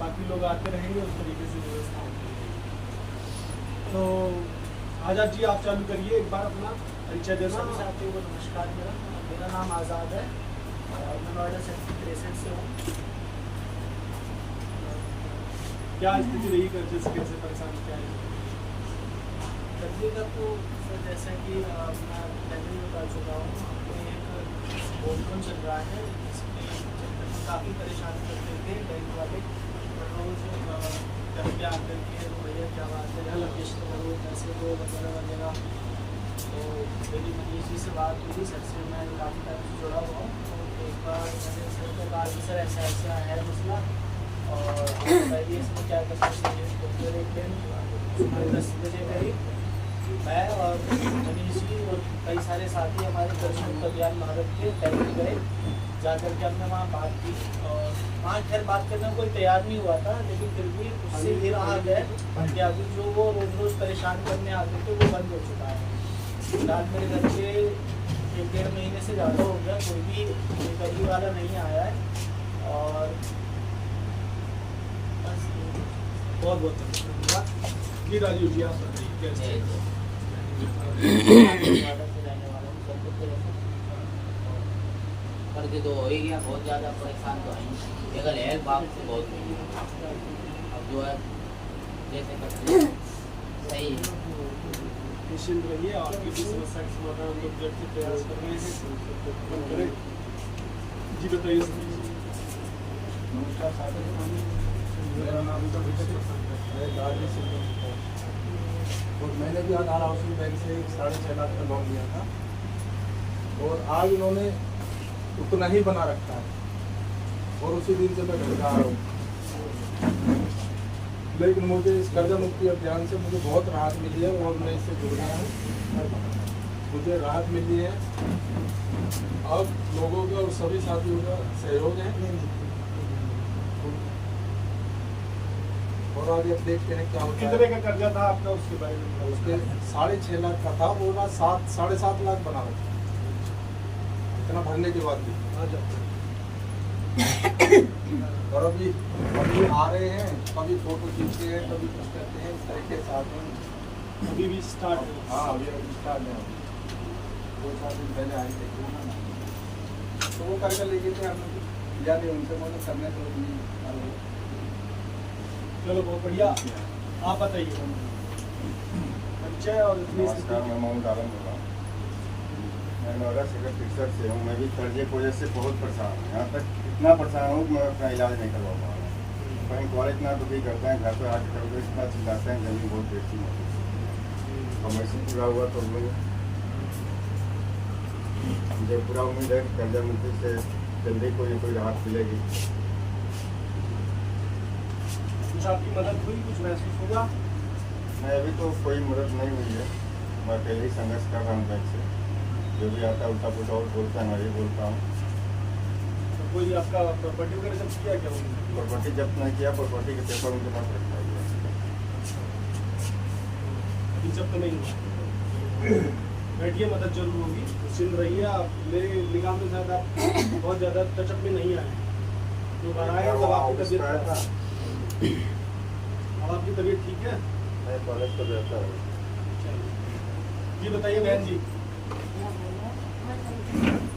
बाकी लोग आते रहेंगे उस तरीके से व्यवस्था होती रहेगी। तो आज़ाद जी आप चालू करिए एक बार अपना परिचय देना। सभी साथियों को नमस्कार। मेरा नाम आज़ाद है और मैं नोएडा सेक्टर 63 से हूँ। क्या स्थिति रही कर्जे से कैसे परेशान क्या है? कर्जे का तो सर जैसा कि मैं पहले ही बता चुका हूँ, हमने एक होम लोन चल रहा है जिसके चक्कर में काफ़ी परेशान करते थे बैंक वाले। रोज़ घर पे आकर के भैया क्या बात है अलग किस्त करो पैसे दो वगैरह वगैरह। तो मेरी मनीष जी से बात हुई, सर से मैं काफ़ी टाइम से जुड़ा हुआ हूँ। तो एक बार मैंने सर को कहा कि सर ऐसा ऐसा है मसला और बताइए इसमें क्या कर सकते हैं। तो फिर एक दिन सुबह 10 बजे करीब मैं और मनीष जी और कई सारे साथी हमारे कर्ज मुक्त अभियान भारत के बैंक गए। जाकर के हमने वहाँ बात की और वहाँ खैर बात करने को कोई तैयार नहीं हुआ था, लेकिन फिर भी उससे ये रहा गया कि अभी जो वो रोज़ रोज़ परेशान करने आते थे वो बंद हो चुका है। फिलहाल मेरे घर के 1-1.5 महीने से ज़्यादा हो गया, कोई भी रिकवरी वाला नहीं आया है। और बहुत बहुत धन्यवाद जी। राजीव जी आप बताइए कैसे? कर्ज तो हो ही गया, बहुत ज़्यादा परेशान तो है अगर है बाप से बहुत अब जो है जैसे करते हैं सही निश्चिंत रहिए, आपकी भी समस्या का समाधान हम लोग जल्द से प्रयास कर रहे हैं। जी बताइए। नमस्कार साथी, मेरा नाम और मैंने भी आधार हाउसिंग बैंक से 6.5 लाख का लोन लिया था और आज उन्होंने उतना ही बना रखा है और उसी दिन से मैं घर आ रहा हूँ। लेकिन मुझे इस कर्जा मुक्ति अभियान से मुझे बहुत राहत मिली है और मैं इससे जुड़ गया हूँ। मुझे राहत मिली है। अब लोगों का और सभी साथियों का सहयोग है और आगे अब देखते हैं क्या होता है। कितने का कर्जा था आपका उसके बारे में? उसके 6.5 लाख का था, वो ना 7-7.5 लाख बना रखा इतना भरने के बाद भी। और अभी आ रहे हैं, कभी फोटो खींचते हैं, कभी कुछ करते हैं, इस तरीके से आते हैं। अभी भी स्टार्ट है? हाँ अभी स्टार्ट है। 2-4 दिन पहले आए थे तो वो करके लेके थे हम लोग या नहीं उनसे बोले करने तो नहीं। चलो बहुत बढ़िया। आप बताइए परिचय और नमस्कार, मैं मोहम्मद आलम बोल रहा हूँ। मैं नोएडा सेक्टर 63 से हूँ। मैं भी कर्जे की वजह से बहुत परेशान हूँ। यहाँ तक इतना परेशान हूँ कि मैं अपना इलाज नहीं करवा पा रहा हूँ। बैंक वाले इतना दुखी करते हैं, घर पर आके करते इतना चिल्लाते हैं, जमीन बहुत बेचती है। कमर्शियल पूरा हुआ तो मुझे पूरा उम्मीद है कि कर्जा मुक्ति से जल्दी कोई राहत मिलेगी। कुछ आपकी मदद हुई, कुछ महसूस हुआ? मैं अभी तो कोई मदद नहीं हुई है। मैं पहले ही संघर्ष कर रहा हूँ बैंक से। जो भी आता है उल्टा पुल्टा और बोलता है, मैं ये बोलता हूँ। तो कोई आपका प्रॉपर्टी वगैरह जब्त किया क्या? प्रॉपर्टी जब्त नहीं किया, प्रॉपर्टी के पेपर उनके पास रखा हुआ है। अभी जब्त नहीं हुआ। बैठिए, मदद जरूर होगी, चिंत रहिए। आप मेरे निगाह में शायद आप बहुत ज़्यादा टचअप में नहीं आए। जो बाहर आए तब आपकी तबीयत अब आपकी तबीयत ठीक है? कॉलेज तो रहता है। जी बताइए बहन जी।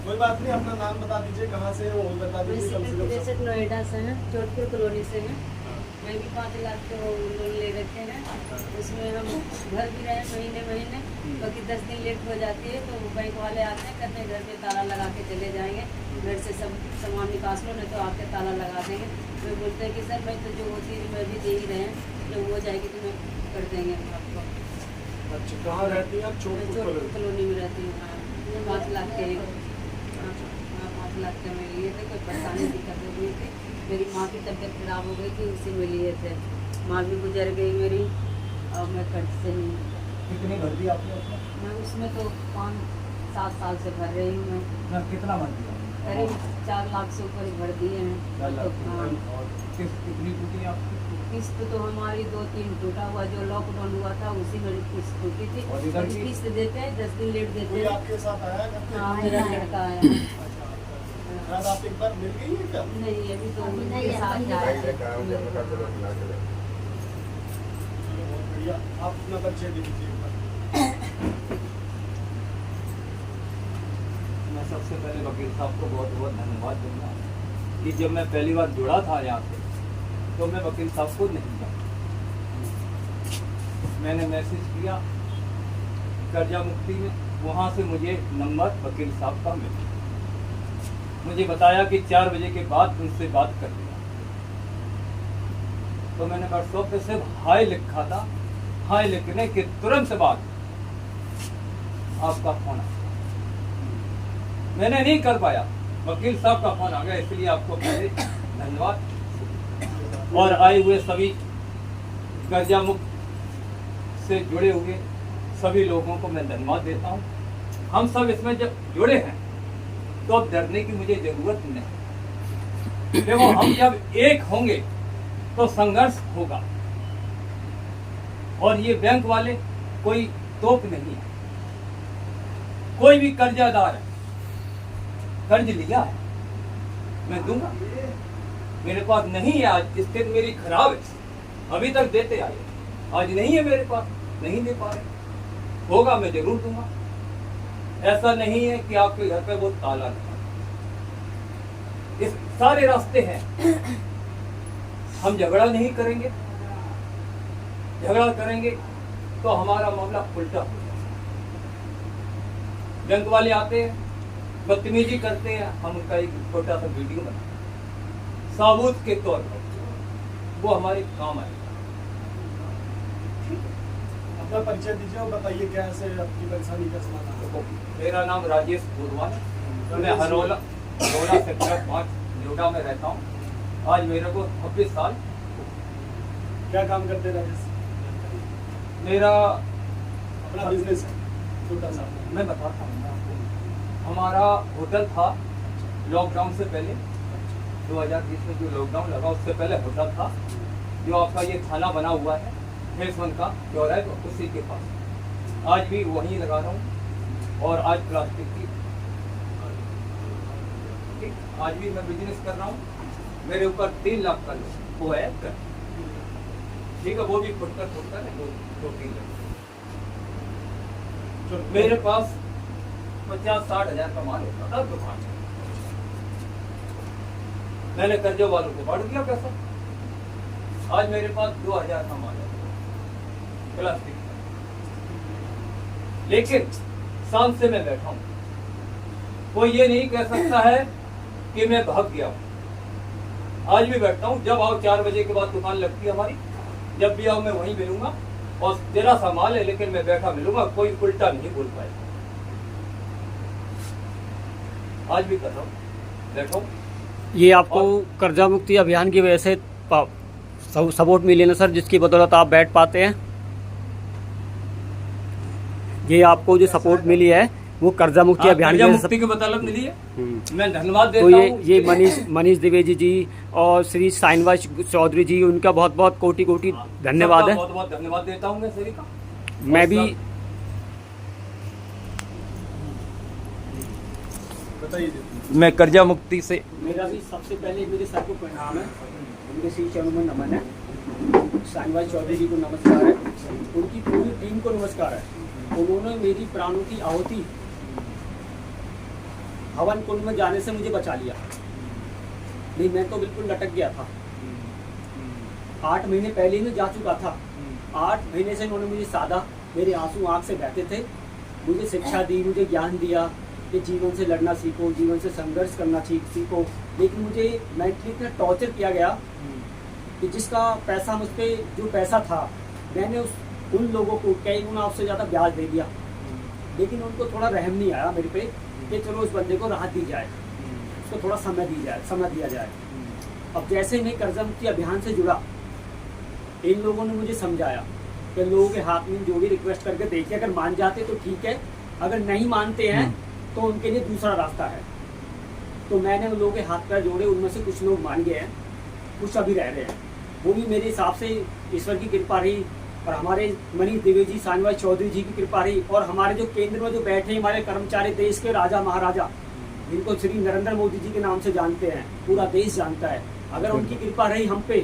कोई बात नहीं, अपना नाम बता दीजिए, कहाँ से वो बता दीजिए कम से कम। नोएडा से हैं, चोटपुर कॉलोनी से हैं। मैं भी 5 लाख के लोन ले रखे हैं। उसमें हम भर भी रहे हैं महीने, बाकी 10 दिन लेट हो जाती है तो बैंक वाले आते हैं, कहते हैं घर पे ताला लगा के चले जाएंगे, घर से सब सामान निकास लो नहीं तो आपके ताला लगा देंगे। वे बोलते हैं कि सर मैं तो जो होती है मैं भी दे ही रहे हैं, जब हो जाएगी तो मैं कर देंगे आपको। अच्छा, कहाँ रहती हैं आप? चोटपुर कॉलोनी में रहती हूँ। हाँ 5 लाख के 5 लाख के में लिए थे, कोई परेशानी दिक्कत हो गई थी। मेरी माँ की तबीयत खराब हो गई थी, उसी में लिए थे। माँ भी गुजर गई मेरी और मैं कर्ज से नहीं। कितनी भर दी आपने उसमें? मैं उसमें तो 5-7 साल से भर रही हूँ मैं। कितना भर दिया? करीब 4 लाख से ऊपर भर दिए हैं। 4 लाख। हाँ। और कितनी टूटी आपकी? किस्त तो हमारी 2-3 टूटा हुआ, जो लॉकडाउन हुआ था उसी में किस्त टूटी थी। और इधर की? किस्त देते हैं 10 दिन लेट देते कोई हैं। आपके साथ आया? हाँ मेरा लड़का आया। शायद आप एक बार मिल गई है क्या? नहीं अभी तो अभी उनके नहीं है, साथ अभी जा भाई रहे ये काम हैं। करने का चलो मिला के दे। चलो बहुत बढ़िया, आप अपना परिचय दे दीजिए एक बार। मैं सबसे पहले वकील साहब को बहुत बहुत धन्यवाद दूंगा कि जब मैं पहली बार जुड़ा था यहाँ से तो मैं वकील साहब को नहीं जानता। मैंने मैसेज किया कर्जा मुक्ति में, वहाँ से मुझे नंबर वकील साहब का मिला। मुझे बताया कि 4 बजे के बाद उनसे बात कर लेना। तो मैंने व्हाट्सएप पे सिर्फ हाय लिखा था। हाय लिखने के तुरंत बाद आपका फोन आया। मैंने नहीं कर पाया, वकील साहब का फोन आ गया, इसलिए आपको पहले धन्यवाद। और आए हुए सभी कर्जा मुक्त से जुड़े हुए सभी लोगों को मैं धन्यवाद देता हूँ। हम सब इसमें जब जुड़े हैं तो अब डरने की मुझे जरूरत नहीं। देखो हम जब एक होंगे तो संघर्ष होगा। और ये बैंक वाले कोई तोप नहीं है। कोई भी कर्जादार है, कर्ज लिया है मैं दूंगा, मेरे पास नहीं है, आज स्थिति मेरी खराब है, अभी तक देते आए, आज नहीं है मेरे पास, नहीं दे पा रहे, होगा मैं जरूर दूंगा। ऐसा नहीं है कि आपके घर पे वो ताला लगा। इस सारे रास्ते हैं। हम झगड़ा नहीं करेंगे, झगड़ा करेंगे तो हमारा मामला उल्टा हो जाएगा। बैंक वाले आते हैं, बदतमीजी करते हैं, हम उनका एक छोटा सा वीडियो बनाते हैं साबुत के तौर पर, वो हमारे काम आएगा। अपना परिचय दीजिए और बताइए कैसे आपकी परेशानी का समाधान हो। मेरा नाम राजेश बुधवान है। मैं हरोला सेक्टर 5 नोएडा में रहता हूँ। आज मेरे को 26 साल। क्या काम करते हैं राजेश? मेरा अपना बिजनेस है छोटा सा। मैं बताता हूँ आपको। हमारा होटल था लॉकडाउन से पहले, 2020 में जो लॉकडाउन लगा उससे पहले होटल था, जो आपका ये थाना बना हुआ है फेस 1 का चौराहे तो उसी के पास। आज भी वहीं लगा रहा हूँ। और आज प्लास्टिक की आज भी मैं बिजनेस कर रहा हूँ। मेरे ऊपर 3 लाख का वो है कर, ठीक है, वो भी फुटकर है 2-3 लाख। मेरे पास 50-60 हजार का माल होता था दुकान में। मैंने कर्जे वालों को बांट दिया पैसा। आज मेरे पास 2000 का माल है प्लास्टिक का। लेकिन शाम से मैं बैठा हूं। कोई ये नहीं कह सकता है कि मैं भाग गया हूं। आज भी बैठता हूं। जब आओ 4 बजे के बाद दुकान लगती है हमारी, जब भी आओ मैं वहीं मिलूंगा। और तेरा सा माल है लेकिन मैं बैठा मिलूंगा, कोई उल्टा नहीं बोल पाएगा। आज भी कर रहा हूं, बैठो। ये आपको कर्जा मुक्ति अभियान की वजह से सपोर्ट मिली ना सर, जिसकी बदौलत आप बैठ पाते हैं? ये आपको जो सपोर्ट मिली है वो कर्जा मुक्ति अभियान की मुक्ति की बदौलत मिली है। मैं धन्यवाद देता तो हूं। ये मनीष द्विवेदी जी और श्री साइनवाज चौधरी जी, उनका बहुत बहुत कोटि धन्यवाद है। बहुत बहुत धन्यवाद देता हूं मैं सभी का। मैं भी बताइए। मैं कर्जा मुक्ति से मेरा भी सबसे पहले मेरे सर को प्रणाम है, उनके श्री चरणों में नमन है। साइनवाज चौधरी जी को नमस्कार है, उनकी पूरी टीम को नमस्कार है। उन्होंने मेरी प्राणों की आहुति हवन कुंड में जाने से मुझे बचा लिया। नहीं मैं तो बिल्कुल लटक गया था। 8 महीने पहले ही मैं जा चुका था। 8 महीने से उन्होंने मुझे साधा, मेरे आंसू आँख से बहते थे, मुझे शिक्षा दी, मुझे ज्ञान दिया कि जीवन से लड़ना सीखो, जीवन से संघर्ष करना सीखो। लेकिन मुझे मेंटली इतना टॉर्चर किया गया कि जिसका पैसा मुझ पर जो पैसा था, मैंने उन लोगों को कई गुना उससे ज़्यादा ब्याज दे दिया। लेकिन उनको थोड़ा रहम नहीं आया मेरे पे कि चलो उस बंदे को राहत दी जाए, उसको थोड़ा समय दिया जाए। अब जैसे मैं कर्जा मुक्ति अभियान से जुड़ा, इन लोगों ने मुझे समझाया कि लोगों के हाथ में जोड़ी रिक्वेस्ट करके देखिए, अगर मान जाते तो ठीक है, अगर नहीं मानते हैं तो उनके लिए दूसरा रास्ता है। तो मैंने उन लोगों के हाथ पैर जोड़े, उनमें से कुछ लोग मान गए हैं, कुछ अभी रह रहे हैं। वो भी मेरे हिसाब से ईश्वर की कृपा रही और हमारे मनीष द्विवेदी साइनवाज चौधरी जी की कृपा रही और हमारे जो केंद्र में जो बैठे हमारे कर्मचारी, देश के राजा महाराजा, इनको श्री नरेंद्र मोदी जी के नाम से जानते हैं, पूरा देश जानता है। अगर उनकी कृपा रही हम पे,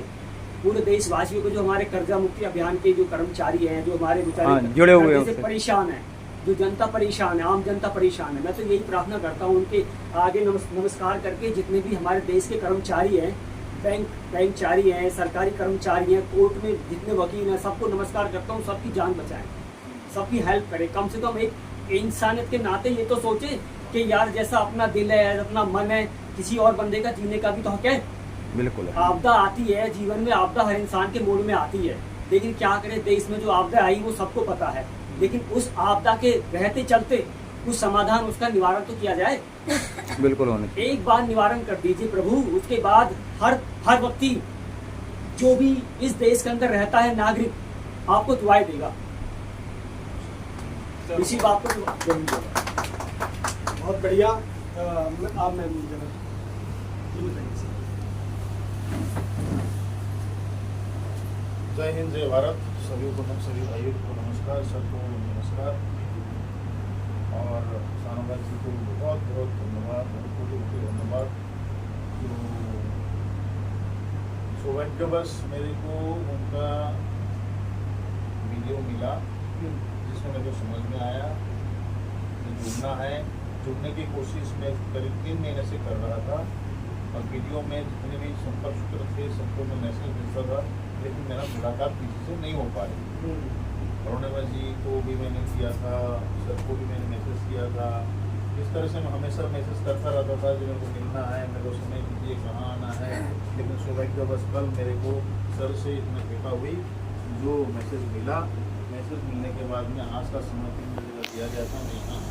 पूरे देशवासियों को, जो हमारे कर्जा मुक्ति अभियान के जो कर्मचारी हैं, जो हमारे बेचारे जुड़े हुए हैं कर्जे से परेशान है, जो जनता परेशान है, आम जनता परेशान है, मैं तो यही प्रार्थना करता हूँ उनके आगे नमस्कार करके, जितने भी हमारे देश के कर्मचारी हैं, बैंकचारी हैं, सरकारी कर्मचारी हैं, कोर्ट में जितने वकील हैं, सबको नमस्कार करता हूँ। सबकी जान बचाएं, सबकी हेल्प करें। कम से कम एक इंसानियत के नाते ये तो सोचे कि यार जैसा अपना दिल है, अपना मन है, किसी और बंदे का जीने का भी तो हक है। बिल्कुल है। आपदा आती है जीवन में, आपदा हर इंसान के मूड में आती है, लेकिन क्या करें, देश में जो आपदा आई वो सबको पता है, लेकिन उस आपदा के रहते चलते कुछ समाधान, उसका निवारण तो किया जाए। बिल्कुल होने एक बार निवारण कर दीजिए प्रभु, उसके बाद हर व्यक्ति जो भी इस देश के अंदर रहता है नागरिक, आपको दुआएं देगा। इसी बात को जरूर देगा। बहुत बढ़िया। आप मैं बताइए सर। जय हिंद, जय भारत। सभी भाइयों को नमस्कार, सबको नमस्कार। और सानू भाई जी को बहुत बहुत धन्यवाद, धन्यवाद। तो सौभाग्यवश मेरे को उनका वीडियो मिला, जिसमें मेरे को समझ में आया कि जुड़ना है। जुड़ने की कोशिश मैं करीब 3 महीने से कर रहा था, और वीडियो में जितने भी संपर्क सूत्र थे सबको मैं मैसेज भेजता था, लेकिन मेरा मुलाकात किसी से नहीं हो पाई। अरुणिमा जी को भी मैंने किया था, सर को भी मैंने मैसेज किया था। इस तरह से मैं हमेशा मैसेज करता रहता था कि मेरे को मिलना है, मेरे को समय दीजिए, कहाँ आना है। लेकिन सौभाग्यवश कल मेरे को सर से इतना कृपा हुई, जो मैसेज मिला। मैसेज मिलने के बाद में आज का समय 3 बजे तक दिया गया था। मैं यहाँ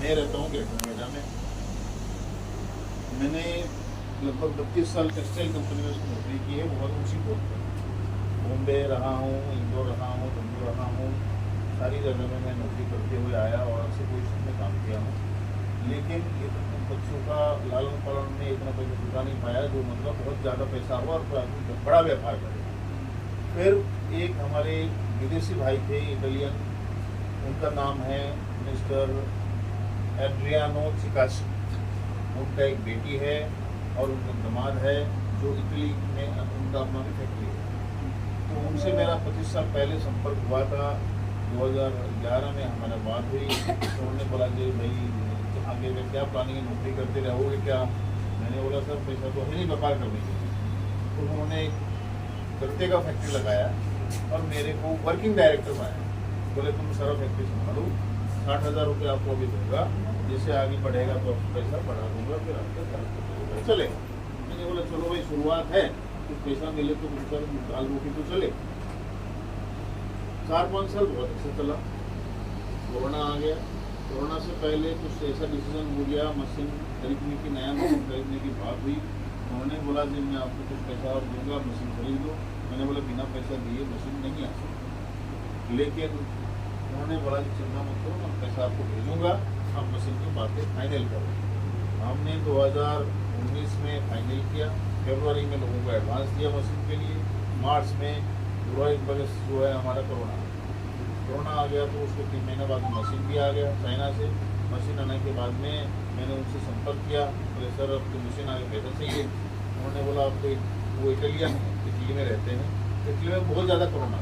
मैं रहता हूँ ग्रेटर नोएडा में। मैंने लगभग 32 साल टेक्सटाइल कंपनी में नौकरी की है, बहुत ऊँची पोस्ट पर। बॉम्बे रहा हूँ, इंदौर रहा हूँ, जम्मू रहा हूँ, सारी जगह में मैं नौकरी करते हुए आया और अच्छी पोजिशन में काम किया हूँ। लेकिन बच्चों का लालन पालन में इतना पैसा जुटा नहीं पाया, जो मतलब बहुत ज़्यादा पैसा हुआ और बड़ा व्यापार करे। फिर एक हमारे विदेशी भाई थे, इटालियन, उनका नाम है मिस्टर एड्रियानो चिकाची। उनका एक बेटी है और उनका दामाद है, जो इटली में उनका अपना भी फैक्ट्री है। तो उनसे मेरा 25 साल पहले संपर्क हुआ था। 2011 में हमारा बात हुई। तो उन्होंने बोला कि भाई आगे में क्या प्लानिंग, नौकरी करते रहोगे क्या? मैंने बोला सर पैसा तो है नहीं व्यापार करने के लिए। तो उन्होंने गत्ते का फैक्ट्री लगाया और मेरे को वर्किंग डायरेक्टर बनाया। बोले तुम सारा फैक्ट्री संभालो, 60,000 रुपये आपको अभी दूंगा, जैसे आगे बढ़ेगा तो आपको पैसा बढ़ा दूंगा, फिर आपका चले। मैंने बोला चलो भाई शुरुआत है, कुछ पैसा मिले तो कुछ दाल रोटी तो चले। 4-5 साल बहुत अच्छा चला। कोरोना आ गया। कोरोना से पहले कुछ ऐसा डिसीजन हो गया, मशीन खरीदने की, नया मशीन खरीदने की बात हुई। उन्होंने बोला कि मैं आपको कुछ पैसा और दूंगा, मशीन खरीद दो। मैंने बोला बिना पैसा दिए मशीन नहीं आ सकती। लेकिन उन्होंने बोला कि चिंता मत करो, मैं पैसा आपको भेजूँगा, आप मशीन की बातें फाइनल करो। हमने 2019 में फाइनल किया। फरवरी में लोगों को एडवांस दिया मशीन के लिए। मार्च में जो है हमारा कोरोना आ गया, तो उसको 3 महीने बाद मशीन भी आ गया चाइना से। मशीन आने के बाद में मैंने उनसे संपर्क किया, बोले सर अब तो मशीन आगे पैसा चाहिए। उन्होंने बोला अब तो वो इटालियन है, इटली में रहते हैं, इटली में बहुत ज़्यादा कोरोना,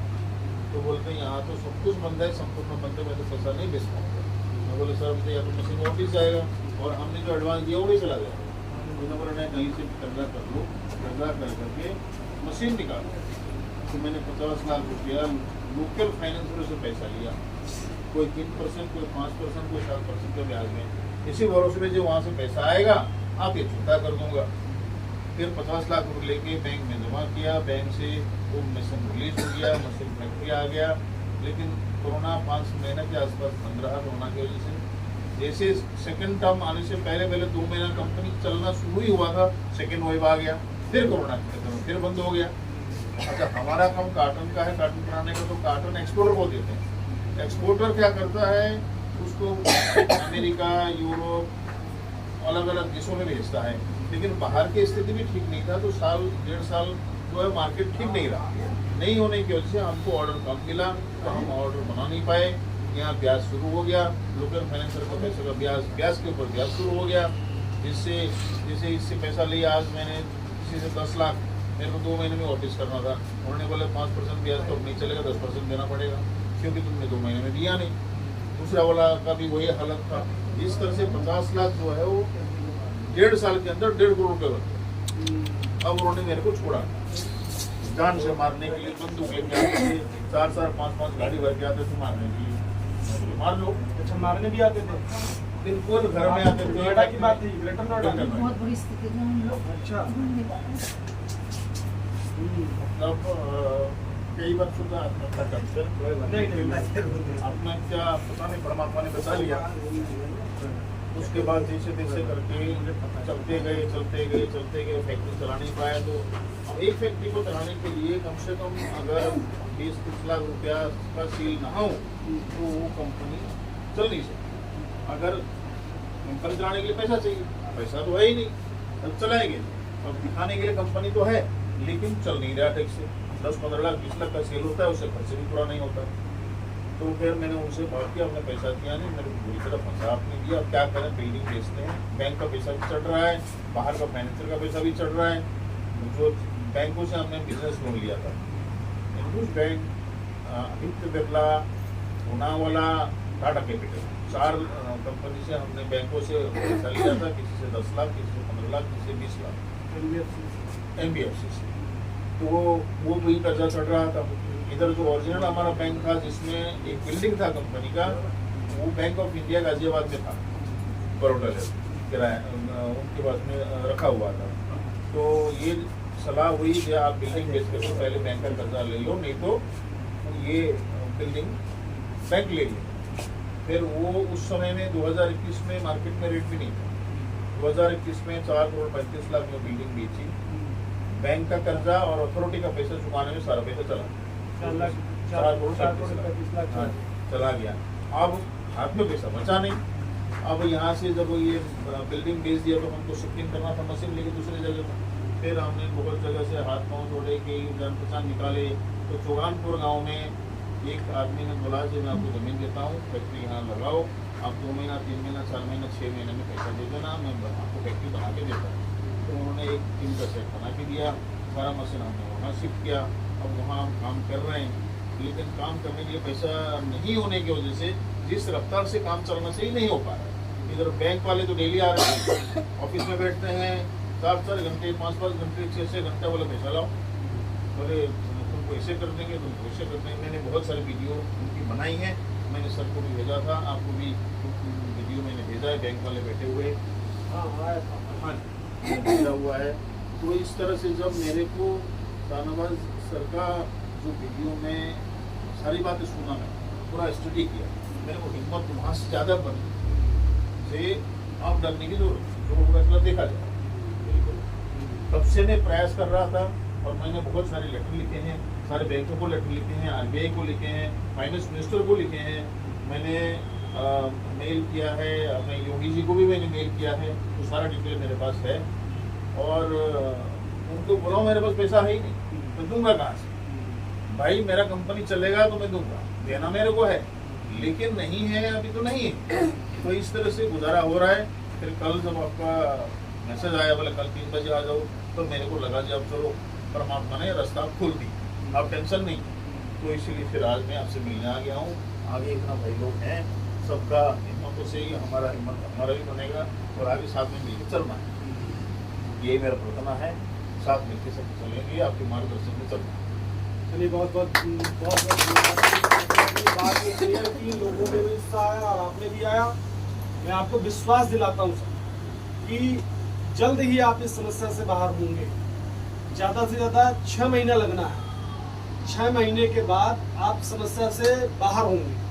तो बोलते हैं यहाँ तो सब कुछ बंद है, संपूर्ण बंद है, मैं तो पैसा नहीं बेच पाऊँगा। मैं बोले सर तो या तो मशीन वापस जाएगा और हमने जो एडवांस दिया वो भी चला जाएगा। उन्होंने बोला नहीं, कहीं से कर्जा कर लो, कर्जा कर करके मशीन निकालो। तो मैंने 50 लाख रुपया लोकल फाइनेंसरों से पैसा लिया, कोई 3%, कोई 5%, कोई 7% के ब्याज में। इसी भरोसे में जो वहाँ से पैसा आएगा आप ये चुकता कर दूंगा। फिर 50 लाख रुपये लेके बैंक में जमा किया, बैंक से वो मशीन रिलीज हो गया, मशीन फैक्ट्री आ गया। लेकिन कोरोना 5 महीने के आसपास बंद रहा कोरोना की वजह से। जैसे सेकंड टर्म आने से पहले 2 महीना कंपनी चलना शुरू ही हुआ था, सेकंड वेव आ गया, फिर कोरोना फिर बंद हो गया। अच्छा, हमारा काम कार्टन का है, कार्टन बनाने का, तो कार्टन एक्सपोर्टर को देते हैं। एक्सपोर्टर क्या करता है, उसको अमेरिका, यूरोप, अलग अलग देशों में भेजता है। लेकिन बाहर की स्थिति भी ठीक नहीं था, तो 1.5 साल जो है मार्केट ठीक नहीं रहा। नहीं होने की वजह से हमको ऑर्डर कम मिला, तो हम ऑर्डर बना नहीं पाए। यहाँ ब्याज शुरू हो गया, लोकल फाइनेंसर का पैसे का ब्याज के ऊपर ब्याज शुरू हो गया। जिससे जैसे इससे पैसा लिया, आज मैंने किसी से 10 लाख, मेरे को 2 महीने में वापस करना था, उन्होंने बोला 5% ब्याज तो अब नहीं चलेगा, 10% देना पड़ेगा क्योंकि तुमने 2 महीने में दिया नहीं। दूसरा वाला का भी वही हालत था। इस तरह से 50 लाख जो है वो 1.5 साल के अंदर 1.5 करोड़ रुपये बन। अब उन्होंने मेरे को छोड़ा, जान से मारने के लिए बंदूक लेके आते थे, 4-4, 5-5 गाड़ी भर के आते थे मारने के लिए। मार लो। अच्छा, मारने भी आते थे? बिल्कुल घर में आते थे। नोएडा की बात थी, ग्रेटर नोएडा। बहुत बुरी स्थिति में हम लोग। अच्छा। मतलब कई बार सुधा आत्महत्या करते आत्महत्या पता नहीं परमात्मा ने बचा लिया। उसके बाद जैसे तैसे करके चलते गए फैक्ट्री चला नहीं पाया। तो अब एक फैक्ट्री को चलाने के लिए कम से कम अगर 20-30 लाख रुपया का सील ना हो तो वो कंपनी चल नहीं सकती। अगर कंपनी चलाने के लिए पैसा चाहिए, पैसा तो है ही नहीं, अब चलाएंगे। अब दिखाने के लिए कंपनी तो है लेकिन चल नहीं रहा ठीक से। 10-15 लाख 20 लाख का सेल होता है, उससे खर्च भी पूरा नहीं होता। तो फिर मैंने उनसे बात किया, अपने पैसा दिया नहीं, मेरे को पूरी तरह फंसा आपने दिया। अब क्या करें, बिल्डिंग बेचते हैं, बैंक का पैसा भी चढ़ रहा है, बाहर का फाइनेंसर का पैसा भी चढ़ रहा है। जो बैंकों से हमने बिजनेस लोन लिया था, Indus bank, Aditya Birla, Poonawalla, Tata capital, 4 company से हमने बैंकों से पैसा लिया था। किसी से 10 लाख, किसी से 15 लाख, किसी से 20 लाख NBFC से। तो वो भी कर्जा चढ़ रहा था। इधर जो ओरिजिनल हमारा बैंक था जिसमें एक बिल्डिंग था कंपनी का, वो बैंक ऑफ इंडिया गाजियाबाद में था, बड़ौदा किराया उनके पास में रखा हुआ था। तो ये सलाह हुई कि आप बिल्डिंग बेच कर पहले बैंक का कर्जा ले लो, नहीं तो ये बिल्डिंग बैंक ले लो। फिर वो उस समय में 2021 में मार्केट में रेट भी नहीं था। 2021 में 4 करोड़ 35 लाख में बिल्डिंग बेची। बैंक का कर्जा और अथॉरिटी का पैसा चुकाने में सारा पैसा चला, 4 करोड़ 35 लाख चला गया। अब हाथ में पैसा बचा नहीं। अब यहाँ से जब ये बिल्डिंग बेच दिया तो हमको शिफ्टिंग करना था मशीन लेके दूसरी जगह पर। फिर हमने बहुत जगह से हाथ पाँव जोड़े के जान पहचान निकाले। तो चौगानपुर गाँव में एक आदमी ने बोला कि मैं आपको ज़मीन देता हूँ, फैक्ट्री यहाँ लगाओ, आप 2 महीना 3 महीना 4 महीना 6 महीने में पैसा दे देना, मैं आपको फैक्ट्री बना के देता हूँ। तो उन्होंने एक टीम का सेट बना के दिया, सारा मशीन हमने वहाँ शिफ्ट किया। अब वहाँ हम काम कर रहे हैं, लेकिन काम करने के लिए पैसा नहीं होने की वजह से जिस रफ्तार से काम चलना चाहिए नहीं हो पा रहा है। इधर बैंक वाले तो डेली आ रहे हैं, ऑफिस में बैठते हैं 4-4 घंटे 5-5 घंटे 6-6 घंटा, बोले पैसा लाओ, बोले तुमको ऐसे कर देंगे, तुमको ऐसे कर देंगे। मैंने बहुत सारी वीडियो उनकी बनाई है, मैंने सर को भी भेजा था, आपको भी वीडियो मैंने भेजा है, बैंक वाले बैठे हुए हाँ भेजा हुआ है। तो इस तरह से जब मेरे को शाहनवाज सर का जो वीडियो में सारी बातें सुना, मैं पूरा स्टडी किया, मेरे को हिम्मत वहाँ से ज़्यादा बनी से आप डरने की जरूरत जो फैसला देखा जाए। बिल्कुल तब से मैं प्रयास कर रहा था और मैंने बहुत सारे लेटर लिखे हैं, सारे बैंकों को लेटर लिखे हैं, RBI को लिखे हैं, फाइनेंस मिनिस्टर को लिखे हैं, मैंने मेल किया है, मैं योगी जी को भी मैंने मेल किया है। तो सारा डिटेल मेरे पास है और उनको बोला मेरे पास पैसा है ही नहीं, मैं दूंगा कहाँ से? भाई मेरा कंपनी चलेगा तो मैं दूंगा, देना मेरे को है, लेकिन नहीं है अभी तो नहीं है। तो इस तरह से गुजारा हो रहा है। फिर कल जब आपका मैसेज आया बोले कल 3 बजे आ जाओ, तो मेरे को लगा कि अब चलो परमात्मा ने रास्ता खोल दी, अब टेंशन नहीं। तो इसीलिए फिर आज मैं आपसे मिलने आ गया हूँ। आगे इतना भाई लोग हैं, सबका हिम्मतों से ही हमारा हिम्मत हमारा भी बनेगा और आगे साथ में मिलकर चलना है। यही मेरा प्रार्थना है, साथ मिलकर सब चलेंगे, आपके मार्गदर्शन में चलना। चलिए बहुत बहुत बात ये क्लियर की, लोगों में भी उत्साह आया और आपने भी आया। मैं आपको विश्वास दिलाता हूँ सर कि जल्द ही आप इस समस्या से बाहर होंगे। ज़्यादा से ज़्यादा 6 महीना लगना है, 6 महीने के बाद आप समस्या से बाहर होंगे।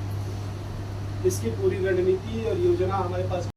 इसकी पूरी रणनीति और योजना हमारे पास